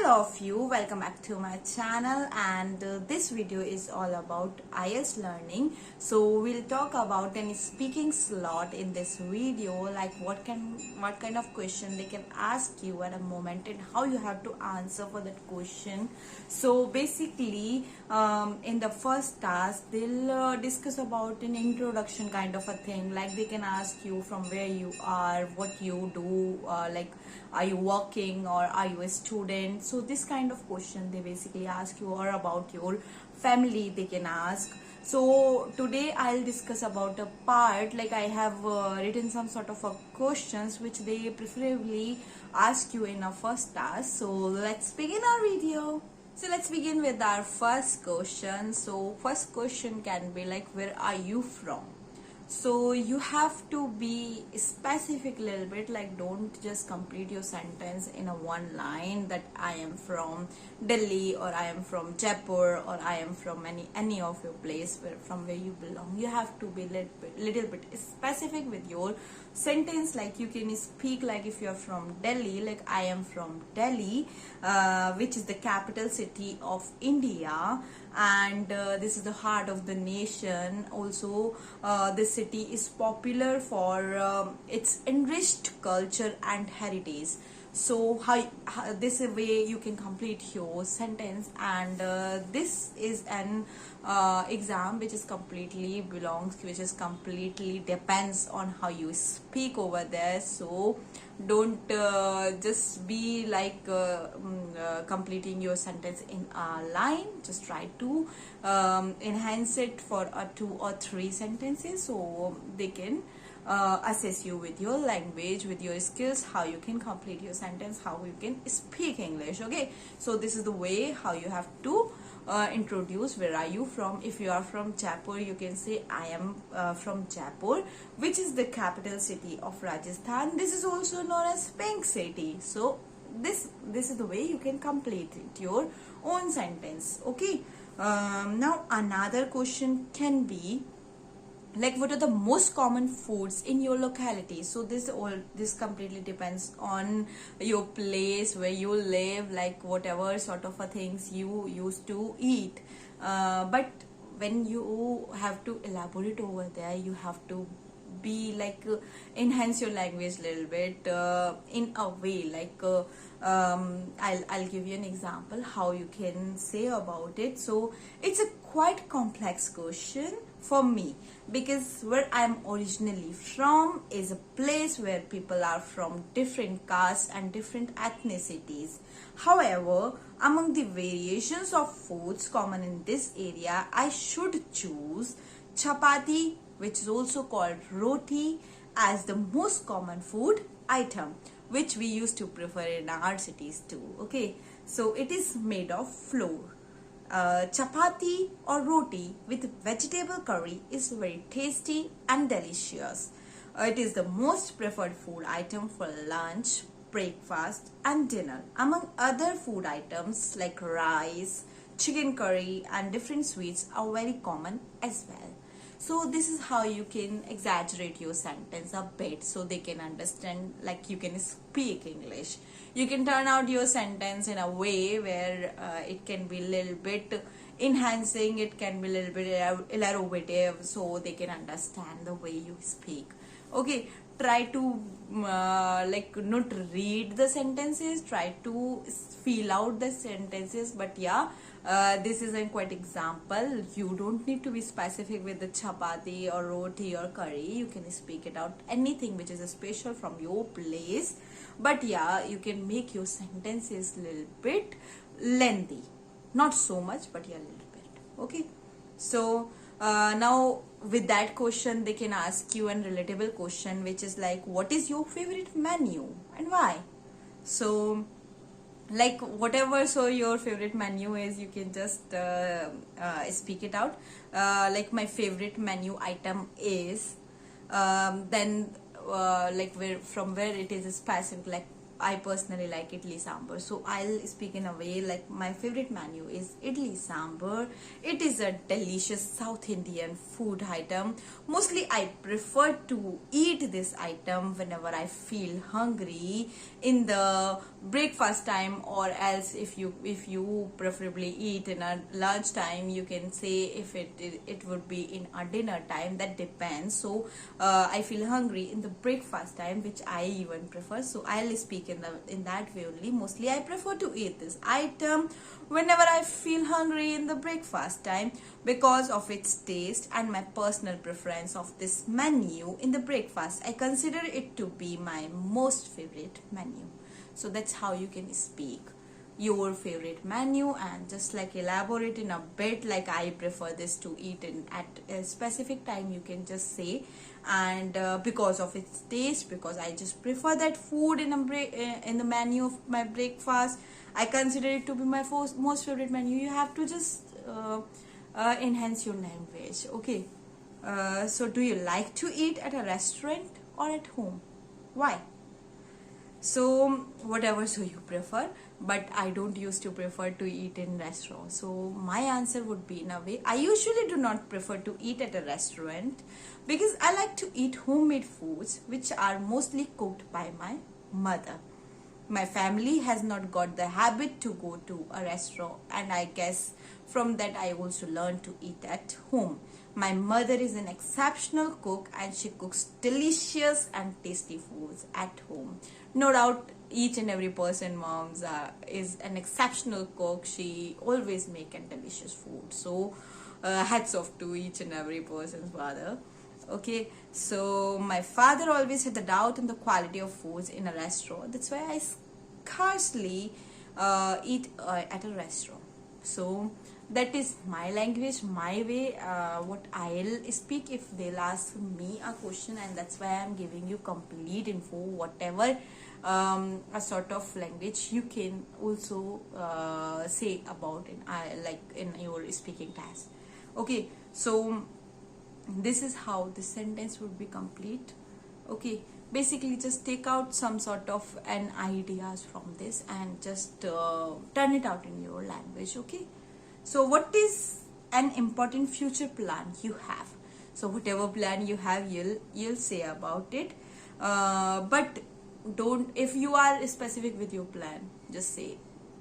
Hello of you, welcome back to my channel, and this video is all about Ielts learning. So we'll talk about any speaking slot in this video, like what kind of question they can ask you at a moment and how you have to answer for that question. So basically in the first task they'll discuss about an introduction kind of a thing, like they can ask you from where you are, what you do, like are you working or are you a student. So this kind of question they basically ask you, or about your family they can ask. So today I'll discuss about a part, like I have written some sort of questions which they preferably ask you in a first task. So let's begin our video. So let's begin with our first question. So first question can be like, where are you from? So you have to be specific a little bit, like don't just complete your sentence in a one line that I am from Delhi, or I am from Jaipur, or I am from any of your place from where you belong. You have to be little bit specific with your sentence. Like you can speak like if you are from Delhi, like I am from Delhi, which is the capital city of India, and this is the heart of the nation. Also this city is popular for its enriched culture and heritage. So how this way you can complete your sentence, and this is an exam which is completely depends on how you speak over there. So don't just be like completing your sentence in a line. Just try to enhance it for 2 or 3 sentences, so they can assess you with your language, with your skills, how you can complete your sentence, how you can speak English. Okay, so this is the way how you have to introduce where are you from. If you are from Jaipur, you can say I am from Jaipur, which is the capital city of Rajasthan. This is also known as Pink City. So this is the way you can complete it, your own sentence. Okay, now another question can be like, what are the most common foods in your locality? So this completely depends on your place where you live, like whatever sort of things you used to eat, but when you have to elaborate over there, you have to be like enhance your language a little bit in a way like I'll give you an example how you can say about it. So it's a quite complex question for me, because where I'm originally from is a place where people are from different castes and different ethnicities. However, among the variations of foods common in this area, I should choose chapati, which is also called roti, as the most common food item, which we used to prefer in our cities too. Okay, so it is made of flour. Chapati or roti with vegetable curry is very tasty and delicious. It is the most preferred food item for lunch, breakfast and dinner, among other food items like rice, chicken curry and different sweets are very common as well. So this is how you can exaggerate your sentence a bit, so they can understand, like you can speak English. You can turn out your sentence in a way where it can be a little bit enhancing, it can be a little bit elaborative, so they can understand the way you speak. Okay, try to like not read the sentences, try to feel out the sentences, but yeah, this is a quite example. You don't need to be specific with the chapati or roti or curry. You can speak it out, anything which is special from your place, but yeah, you can make your sentences a little bit lengthy, not so much, but yeah, a little bit. Okay, so now with that question they can ask you a relatable question, which is like, what is your favorite menu and why? So like whatever so your favorite menu is, you can just speak it out. Like my favorite menu item is then like where it is specific, like I personally like idli sambar, so I'll speak in a way like my favorite menu is idli sambar. It is a delicious South Indian food item. Mostly I prefer to eat this item whenever I feel hungry in the breakfast time, or else if you preferably eat in a lunch time, you can say if it would be in a dinner time, that depends. So I feel hungry in the breakfast time, which I even prefer, so I'll speak in that way only. Mostly I prefer to eat this item whenever I feel hungry in the breakfast time, because of its taste and my personal preference of this menu in the breakfast. I consider it to be my most favorite menu. So that's how you can speak your favorite menu and just like elaborate in a bit, like I prefer this to eat in at a specific time, you can just say. And because of its taste, because I just prefer that food in in the menu of my breakfast, I consider it to be my most favorite menu. You have to just enhance your language. Okay, so do you like to eat at a restaurant or at home? Why? So whatever so you prefer, but I don't used to prefer to eat in restaurants. So my answer would be, in a way, I usually do not prefer to eat at a restaurant, because I like to eat homemade foods which are mostly cooked by my mother. My family has not got the habit to go to a restaurant, and I guess from that I also learned to eat at home. My mother is an exceptional cook, and she cooks delicious and tasty foods at home. No doubt each and every person moms is an exceptional cook. She always make a delicious food. So hats off to each and every person's father. Okay, so my father always had the doubt in the quality of foods in a restaurant. That's why I scarcely eat at a restaurant. So that is my language, my way, what I'll speak if they'll ask me a question, and that's why I'm giving you complete info. Whatever a sort of language you can also say about like in your speaking task. Okay, so this is how the sentence would be complete. Okay, basically just take out some sort of an ideas from this and just turn it out in your language. Okay, so what is an important future plan you have? So whatever plan you have, you'll say about it, but don't, if you are specific with your plan, just say.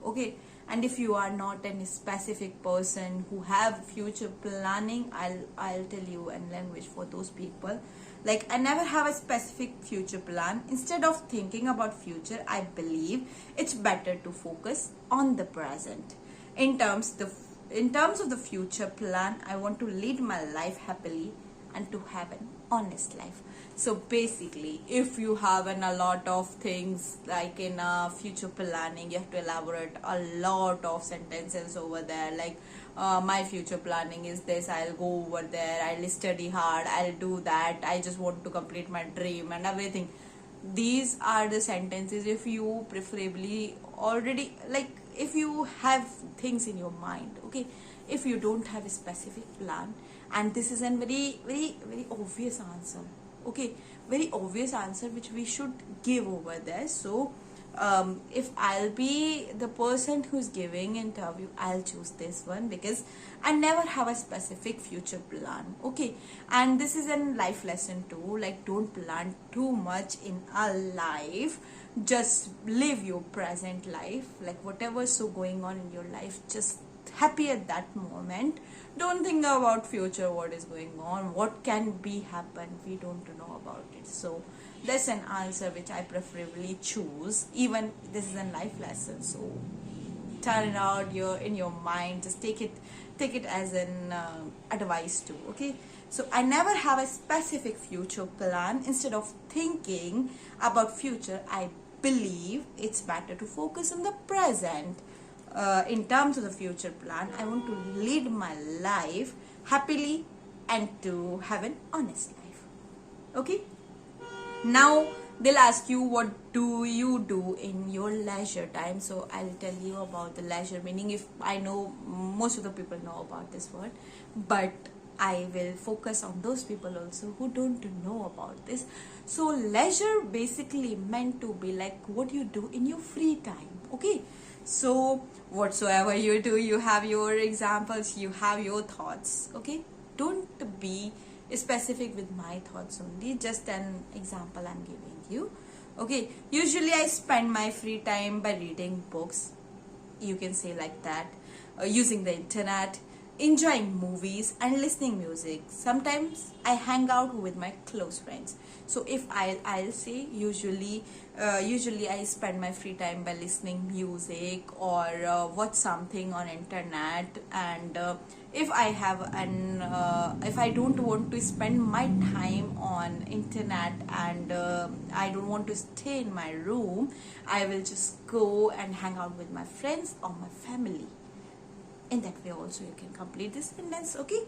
Okay, and if you are not a specific person who have future planning, I'll tell you in language for those people. Like, I never have a specific future plan. Instead of thinking about future, I believe it's better to focus on the present. In terms of the future plan, I want to lead my life happily and to have an honest life. So basically, if you have a lot of things like in future planning, you have to elaborate a lot of sentences over there, like my future planning is this, I'll go over there, I'll study hard, I'll do that, I just want to complete my dream and everything. These are the sentences if you preferably already, like, if you have things in your mind. Okay, if you don't have a specific plan, and this is a very very very obvious answer. Okay, very obvious answer which we should give over there. So if I'll be the person who's giving interview, I'll choose this one, because I never have a specific future plan. Okay, and this is a life lesson too, like, don't plan too much in a life, just live your present life, like whatever's so going on in your life, just happy at that moment. Don't think about future, what is going on, what can be happen, we don't know about it. So that's an answer which I preferably choose. Even this is a life lesson, so turn it out in your mind, just take it as an advice too. Okay, so I never have a specific future plan. Instead of thinking about future, I believe it's better to focus on the present. In terms of the future plan, I want to lead my life happily and to have an honest life. Okay, now they'll ask you, what do you do in your leisure time? So I'll tell you about the leisure meaning. If I know most of the people know about this word, but I will focus on those people also who don't know about this. So leisure basically meant to be like what you do in your free time. Okay, so whatsoever you do, you have your examples, you have your thoughts. Okay, don't be specific with my thoughts only, just an example I'm giving you. Okay, usually I spend my free time by reading books, you can say like that, using the internet, enjoying movies and listening music. Sometimes I hang out with my close friends. So if I'll say, usually I spend my free time by listening music or watch something on internet. And if I have an if I don't want to spend my time on internet, and I don't want to stay in my room, I will just go and hang out with my friends or my family. In that way also you can complete this sentence. Okay,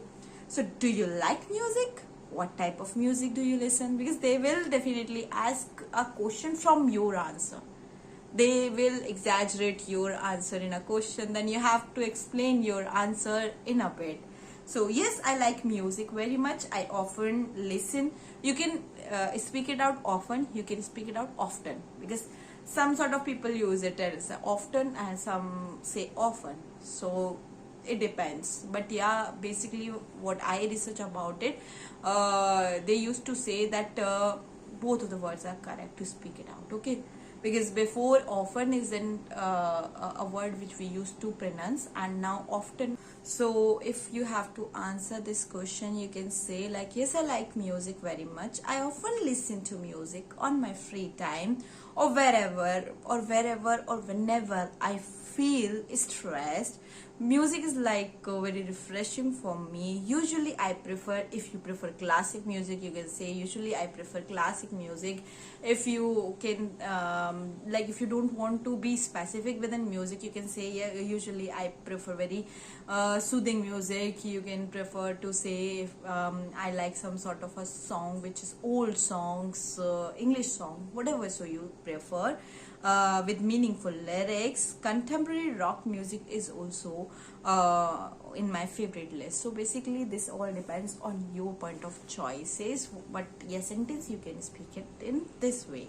so do you like music? What type of music do you listen? Because they will definitely ask a question from your answer. They will exaggerate your answer in a question, then you have to explain your answer in a bit. So yes, I like music very much. I often listen. You can speak it out often, you can speak it out often, because some sort of people use it as often and some say often, so it depends. But yeah, basically what I research about it, they used to say that both of the words are correct to speak it out. Okay, because before often is an a word which we used to pronounce, and now often. So if you have to answer this question, you can say like, yes, I like music very much. I often listen to music on my free time, or wherever or whenever I feel stressed. Music is like very refreshing for me. Usually I prefer, if you prefer classic music, you can say usually I prefer classic music. If you can like, if you don't want to be specific within music, you can say, yeah, usually I prefer very soothing music. You can prefer to say if, I like some sort of a song which is old songs, English song, whatever so you prefer, with meaningful lyrics. Contemporary rock music is also in my favorite list. So basically this all depends on your point of choices, but yes, sentence you can speak it in this way.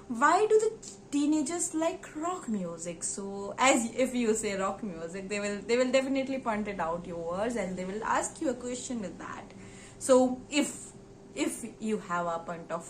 Why do the teenagers like rock music? So as if you say rock music, they will definitely point it out your words, and they will ask you a question with that. So if you have a point of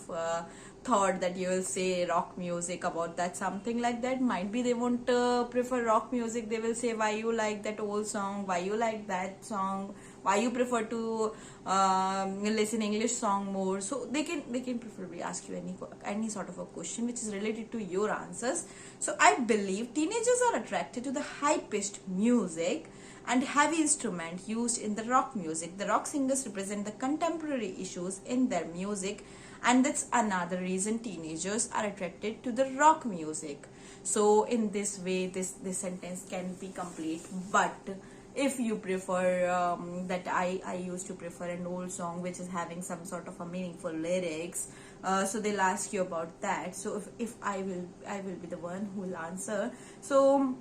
thought that you will say rock music about that, something like that, might be they won't prefer rock music. They will say, why you like that old song, why you like that song, why you prefer to listen English song more. So they can preferably ask you any sort of a question which is related to your answers. So I believe teenagers are attracted to the high pitched music and heavy instrument used in the rock music. The rock singers represent the contemporary issues in their music, and that's another reason teenagers are attracted to the rock music. So in this way, this sentence can be complete. But if you prefer that I used to prefer an old song which is having some sort of a meaningful lyrics, so they'll ask you about that. So if I will be the one who will answer. So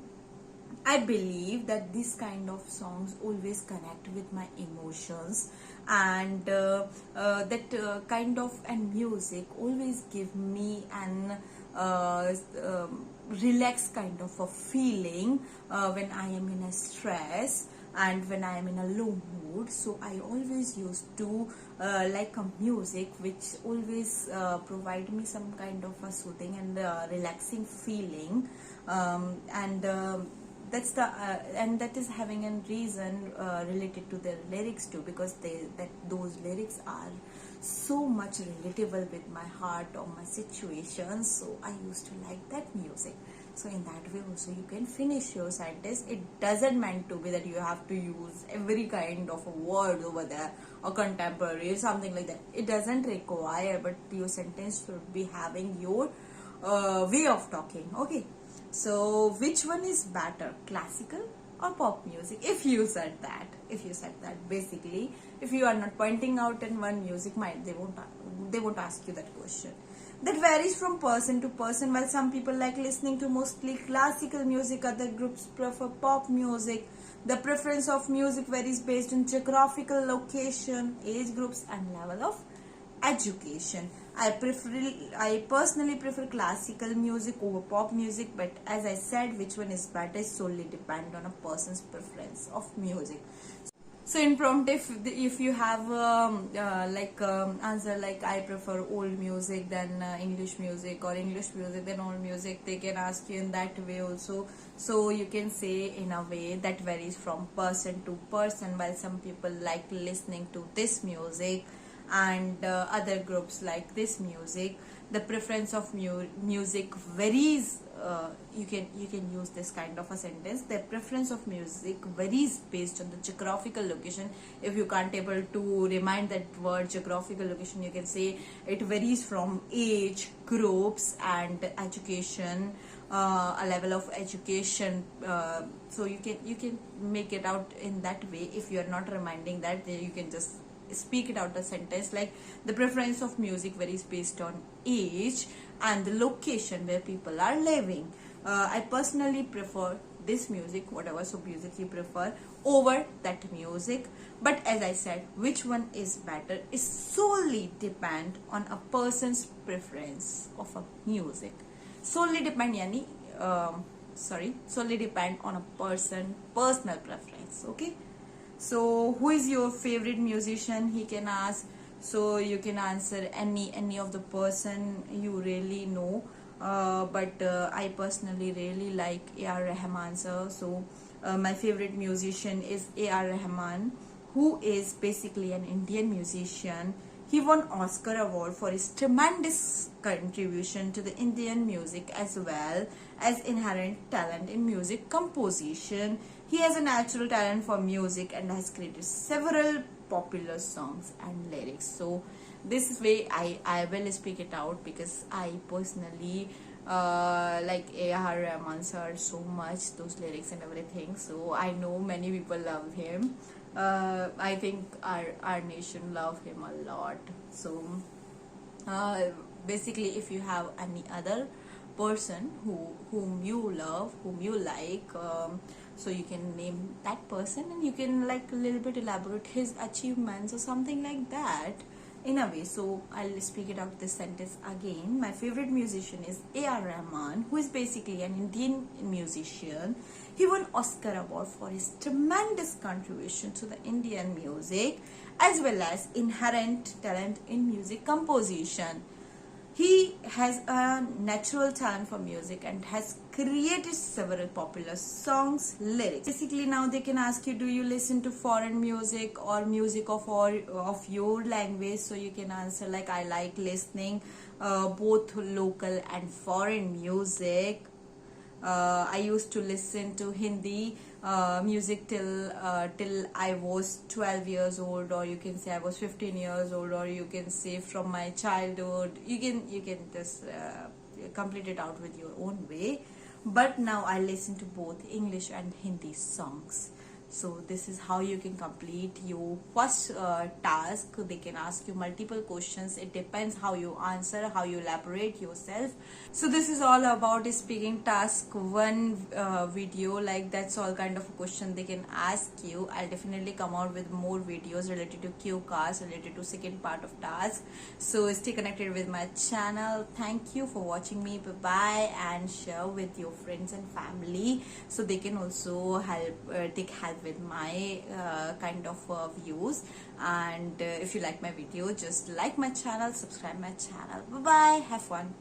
I believe that this kind of songs always connect with my emotions, and that kind of and music always give me an relaxed kind of a feeling when I am in a stress and when I am in a low mood. So I always used to like a music which always provide me some kind of a soothing and relaxing feeling, and that's the and that is having a reason related to the lyrics too, because those lyrics are so much relatable with my heart or my situation. So I used to like that music. So in that way also you can finish your sentence. It doesn't meant to be that you have to use every kind of a word over there or contemporary or something like that. It doesn't require, but your sentence should be having your way of talking. Okay, so which one is better, classical or pop music? If you said that basically, if you are not pointing out in one music, they won't ask you that question. That varies from person to person. While some people like listening to mostly classical music, other groups prefer pop music. The preference of music varies based on geographical location, age groups and level of education. I personally prefer classical music over pop music, but as I said, which one is better solely depend on a person's preference of music. So in prompt, if you have answer like I prefer old music than English music, or English music than old music, they can ask you in that way also. So you can say in a way that varies from person to person. While some people like listening to this music, and other groups like this music, the preference of music varies. You can use this kind of a sentence: the preference of music varies based on the geographical location. If you can't able to remind that word geographical location, you can say it varies from age groups and education, a level of education. So you can make it out in that way. If you are not reminding that, then you can just speak it out a sentence like the preference of music varies based on age and the location where people are living. I personally prefer this music, whatever so music you prefer, over that music. But as I said, which one is better is solely depend on a person's preference of a music. Solely depend yani solely depend on a personal preference. Okay. So who is your favorite musician, he can ask. So you can answer any of the person you really know. But I personally really like A.R. Rahman sir. So my favorite musician is A.R. Rahman, who is basically an Indian musician. He won Oscar award for his tremendous contribution to the Indian music, as well as inherent talent in music composition. He has a natural talent for music and has created several popular songs and lyrics. So this way I will speak it out, because I personally like A.R. Rahman sir so much, those lyrics and everything. So I know many people love him. I think our nation love him a lot. So basically, if you have any other person whom you love, whom you like, so you can name that person, and you can like a little bit elaborate his achievements or something like that in a way. So I'll speak it out this sentence again. My favorite musician is A.R. Rahman, who is basically an Indian musician. He won Oscar award for his tremendous contribution to the Indian music, as well as inherent talent in music composition. He has a natural talent for music and has created several popular songs, lyrics. Basically, now they can ask you, do you listen to foreign music or music of your language? So you can answer like, I like listening both local and foreign music. I used to listen to Hindi music till I was 12 years old, or you can say I was 15 years old, or you can say from my childhood. You can just complete it out with your own way. But now I listen to both English and Hindi songs. So this is how you can complete your first task. They can ask you multiple questions. It depends how you answer, how you elaborate yourself. So this is all about speaking task 1 video. Like that's all kind of a question they can ask you. I'll definitely come out with more videos related to Q cards, related to second part of task. So stay connected with my channel. Thank you for watching me. Bye bye, and share with your friends and family so they can also take help with my kind of views. And if you like my video, just like my channel, subscribe my channel. Bye bye, have fun.